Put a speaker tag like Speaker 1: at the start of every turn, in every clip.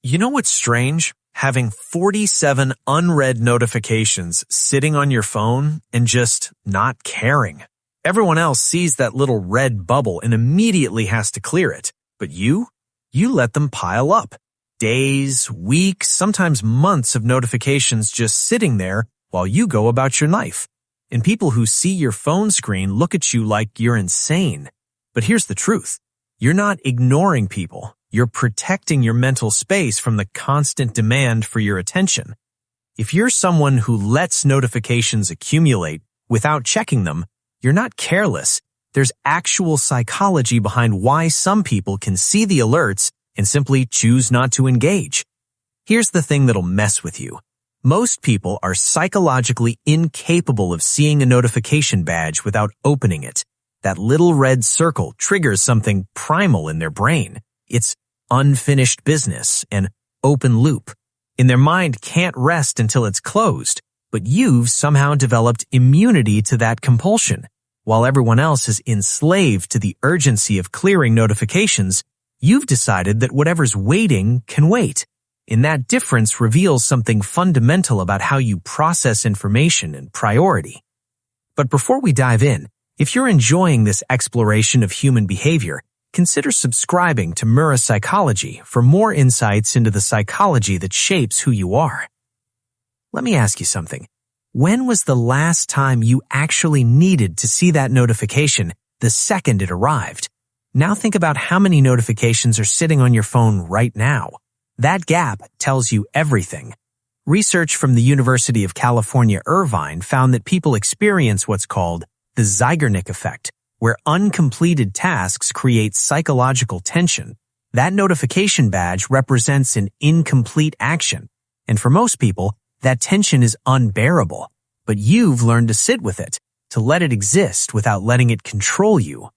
Speaker 1: You know what's strange? Having 47 unread notifications sitting on your phone and just not caring. Everyone else sees that little red bubble and immediately has to clear it. But you let them pile up. Days, weeks, sometimes months of notifications just sitting there while you go about your life. And people who see your phone screen look at you like you're insane. But here's the truth. You're not ignoring people. You're protecting your mental space from the constant demand for your attention. If you're someone who lets notifications accumulate without checking them, you're not careless. There's actual psychology behind why some people can see the alerts and simply choose not to engage. Here's the thing that'll mess with you. Most people are psychologically incapable of seeing a notification badge without opening it. That little red circle triggers something primal in their brain. It's unfinished business and open loop. And their mind can't rest until it's closed, but you've somehow developed immunity to that compulsion. While everyone else is enslaved to the urgency of clearing notifications, you've decided that whatever's waiting can wait. And that difference reveals something fundamental about how you process information and priority. But before we dive in, if you're enjoying this exploration of human behavior, consider subscribing to Mura Psychology for more insights into the psychology that shapes who you are. Let me ask you something. When was the last time you actually needed to see that notification the second it arrived? Now think about how many notifications are sitting on your phone right now. That gap tells you everything. Research from the University of California, Irvine found that people experience what's called the Zeigarnik Effect, where uncompleted tasks create psychological tension. That notification badge represents an incomplete action. And for most people, that tension is unbearable. But you've learned to sit with it, to let it exist without letting it control you.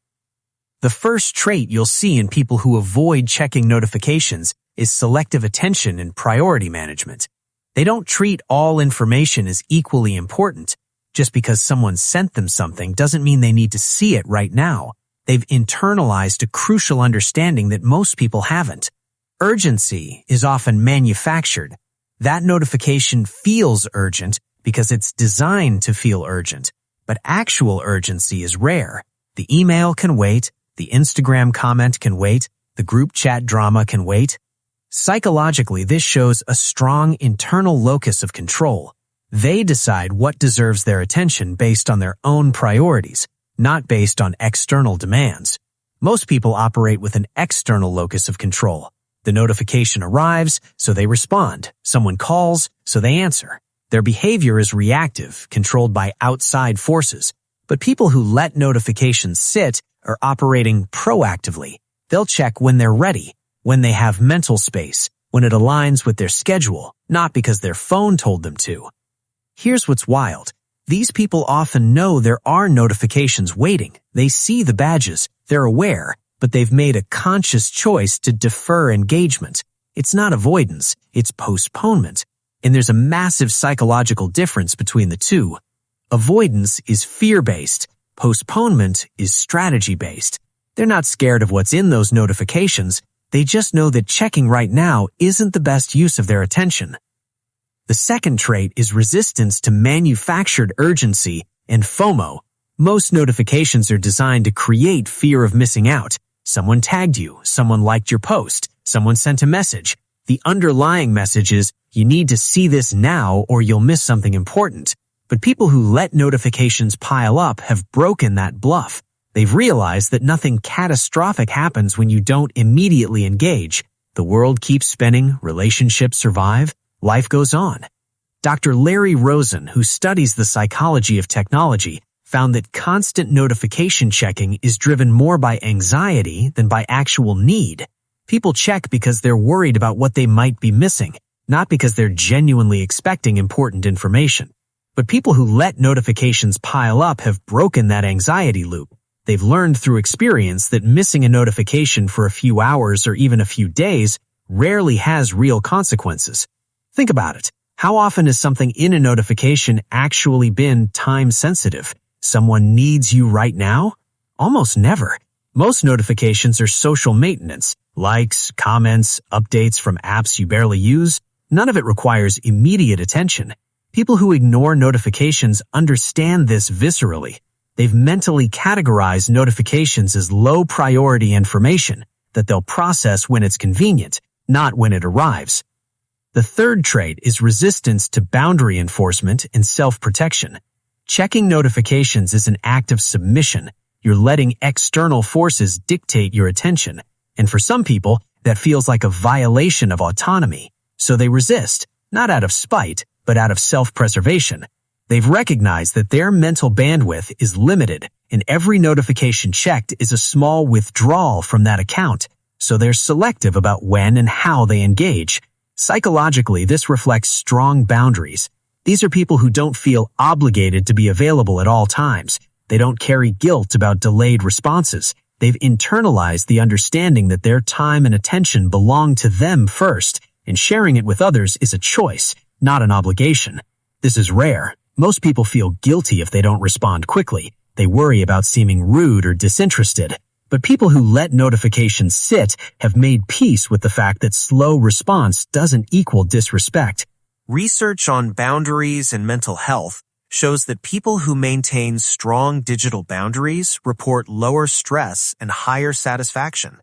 Speaker 1: The first trait you'll see in people who avoid checking notifications is selective attention and priority management. They don't treat all information as equally important. Just because someone sent them something doesn't mean they need to see it right now. They've internalized a crucial understanding that most people haven't. Urgency is often manufactured. That notification feels urgent because it's designed to feel urgent. But actual urgency is rare. The email can wait. The Instagram comment can wait. The group chat drama can wait. Psychologically, this shows a strong internal locus of control. They decide what deserves their attention based on their own priorities, not based on external demands. Most people operate with an external locus of control. The notification arrives, so they respond. Someone calls, so they answer. Their behavior is reactive, controlled by outside forces. But people who let notifications sit are operating proactively. They'll check when they're ready, when they have mental space, when it aligns with their schedule, not because their phone told them to. Here's what's wild. These people often know there are notifications waiting. They see the badges. They're aware, but they've made a conscious choice to defer engagement. It's not avoidance. It's postponement. And there's a massive psychological difference between the two. Avoidance is fear-based. Postponement is strategy-based. They're not scared of what's in those notifications. They just know that checking right now isn't the best use of their attention. The second trait is resistance to manufactured urgency and FOMO. Most notifications are designed to create fear of missing out. Someone tagged you, someone liked your post, someone sent a message. The underlying message is, you need to see this now or you'll miss something important. But people who let notifications pile up have broken that bluff. They've realized that nothing catastrophic happens when you don't immediately engage. The world keeps spinning, relationships survive. Life goes on. Dr. Larry Rosen, who studies the psychology of technology, found that constant notification checking is driven more by anxiety than by actual need. People check because they're worried about what they might be missing, not because they're genuinely expecting important information. But people who let notifications pile up have broken that anxiety loop. They've learned through experience that missing a notification for a few hours or even a few days rarely has real consequences. Think about it. How often has something in a notification actually been time-sensitive? Someone needs you right now? Almost never. Most notifications are social maintenance. Likes, comments, updates from apps you barely use, none of it requires immediate attention. People who ignore notifications understand this viscerally. They've mentally categorized notifications as low-priority information that they'll process when it's convenient, not when it arrives. The third trait is resistance to boundary enforcement and self-protection. Checking notifications is an act of submission. You're letting external forces dictate your attention. And for some people, that feels like a violation of autonomy. So they resist, not out of spite, but out of self-preservation. They've recognized that their mental bandwidth is limited, and every notification checked is a small withdrawal from that account. So they're selective about when and how they engage. Psychologically, this reflects strong boundaries. These are people who don't feel obligated to be available at all times. They don't carry guilt about delayed responses. They've internalized the understanding that their time and attention belong to them first, and sharing it with others is a choice, not an obligation. This is rare. Most people feel guilty if they don't respond quickly. They worry about seeming rude or disinterested. But people who let notifications sit have made peace with the fact that slow response doesn't equal disrespect.
Speaker 2: Research on boundaries and mental health shows that people who maintain strong digital boundaries report lower stress and higher satisfaction.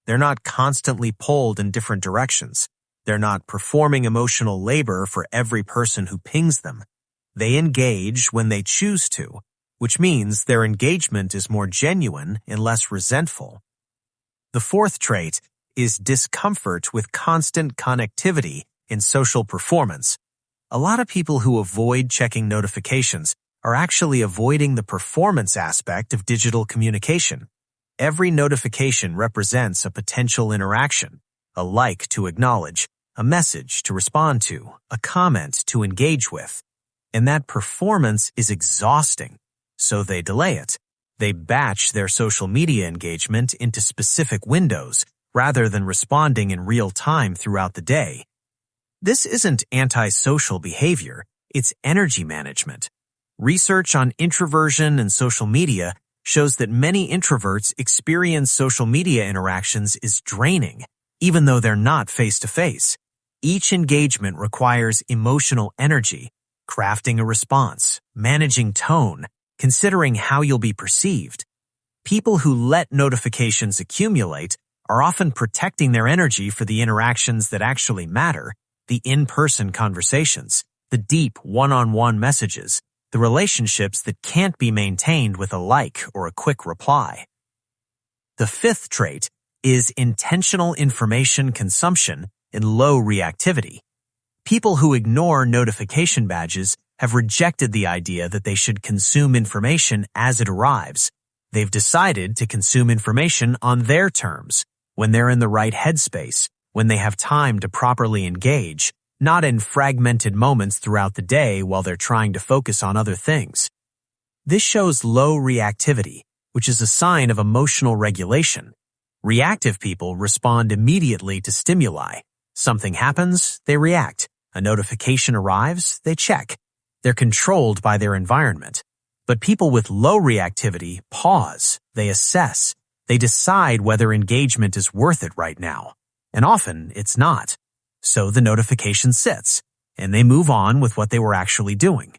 Speaker 2: They're not constantly pulled in different directions. They're not performing emotional labor for every person who pings them. They engage when they choose to, which means their engagement is more genuine and less resentful. The fourth trait is discomfort with constant connectivity in social performance. A lot of people who avoid checking notifications are actually avoiding the performance aspect of digital communication. Every notification represents a potential interaction, a like to acknowledge, a message to respond to, a comment to engage with. And that performance is exhausting, so they delay it. They batch their social media engagement into specific windows rather than responding in real time throughout the day. This isn't antisocial behavior, it's energy management. Research on introversion and social media shows that many introverts experience social media interactions as draining, even though they're not face-to-face. Each engagement requires emotional energy, crafting a response, managing tone, considering how you'll be perceived. People who let notifications accumulate are often protecting their energy for the interactions that actually matter, the in-person conversations, the deep one-on-one messages, the relationships that can't be maintained with a like or a quick reply. The fifth trait is intentional information consumption and low reactivity. People who ignore notification badges have rejected the idea that they should consume information as it arrives. They've decided to consume information on their terms, when they're in the right headspace, when they have time to properly engage, not in fragmented moments throughout the day while they're trying to focus on other things. This shows low reactivity, which is a sign of emotional regulation. Reactive people respond immediately to stimuli. Something happens, they react. A notification arrives, they check. They're controlled by their environment. But people with low reactivity pause, they assess, they decide whether engagement is worth it right now. And often, it's not. So the notification sits, and they move on with what they were actually doing.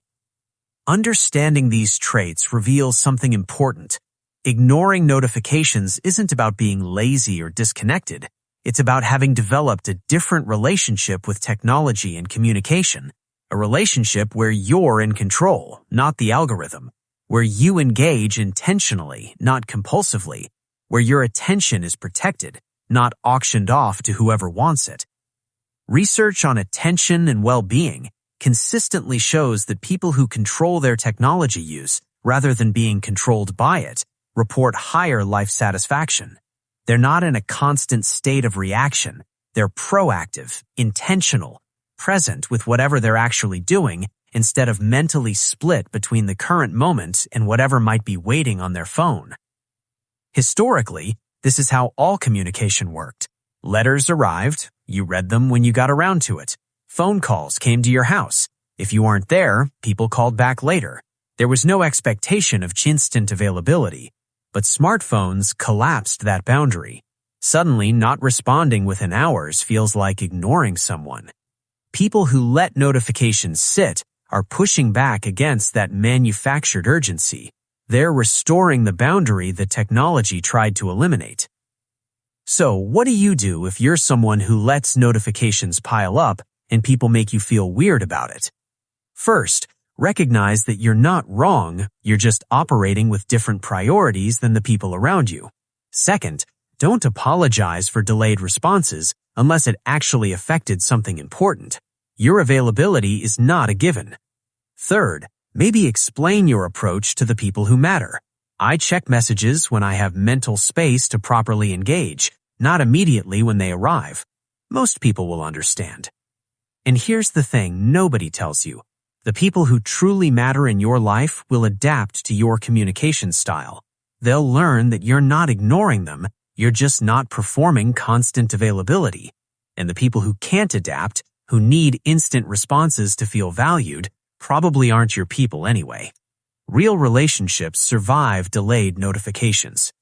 Speaker 2: Understanding these traits reveals something important. Ignoring notifications isn't about being lazy or disconnected. It's about having developed a different relationship with technology and communication, a relationship where you're in control, not the algorithm, where you engage intentionally, not compulsively, where your attention is protected, not auctioned off to whoever wants it. Research on attention and well-being consistently shows that people who control their technology use, rather than being controlled by it, report higher life satisfaction. They're not in a constant state of reaction. They're proactive, intentional, present with whatever they're actually doing instead of mentally split between the current moment and whatever might be waiting on their phone. Historically, this is how all communication worked. Letters arrived, you read them when you got around to it. Phone calls came to your house. If you weren't there, people called back later. There was no expectation of instant availability. But smartphones collapsed that boundary.
Speaker 1: Suddenly, not responding within hours feels like ignoring someone. People who let notifications sit are pushing back against that manufactured urgency. They're restoring the boundary that technology tried to eliminate. So, what do you do if you're someone who lets notifications pile up and people make you feel weird about it? First, recognize that you're not wrong, you're just operating with different priorities than the people around you. Second, don't apologize for delayed responses unless it actually affected something important. Your availability is not a given. Third, maybe explain your approach to the people who matter. I check messages when I have mental space to properly engage, not immediately when they arrive. Most people will understand. And here's the thing nobody tells you. The people who truly matter in your life will adapt to your communication style. They'll learn that you're not ignoring them, you're just not performing constant availability. And the people who can't adapt, who need instant responses to feel valued, probably aren't your people anyway. Real relationships survive delayed notifications.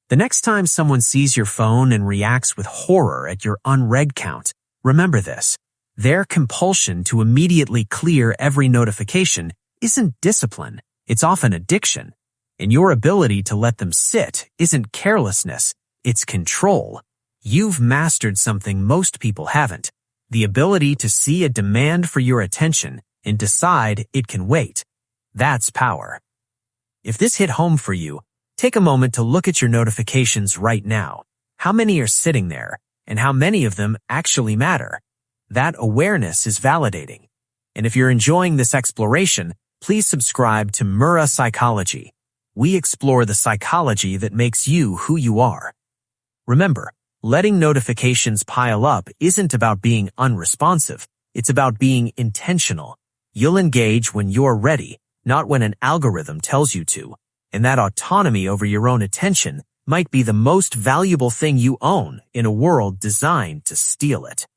Speaker 1: The next time someone sees your phone and reacts with horror at your unread count, remember this. Their compulsion to immediately clear every notification isn't discipline, it's often addiction. And your ability to let them sit isn't carelessness, it's control. You've mastered something most people haven't, the ability to see a demand for your attention and decide it can wait. That's power. If this hit home for you, take a moment to look at your notifications right now. How many are sitting there, and how many of them actually matter? That awareness is validating. And if you're enjoying this exploration, please subscribe to Mura Psychology. We explore the psychology that makes you who you are. Remember, letting notifications pile up isn't about being unresponsive. It's about being intentional. You'll engage when you're ready, not when an algorithm tells you to. And that autonomy over your own attention might be the most valuable thing you own in a world designed to steal it.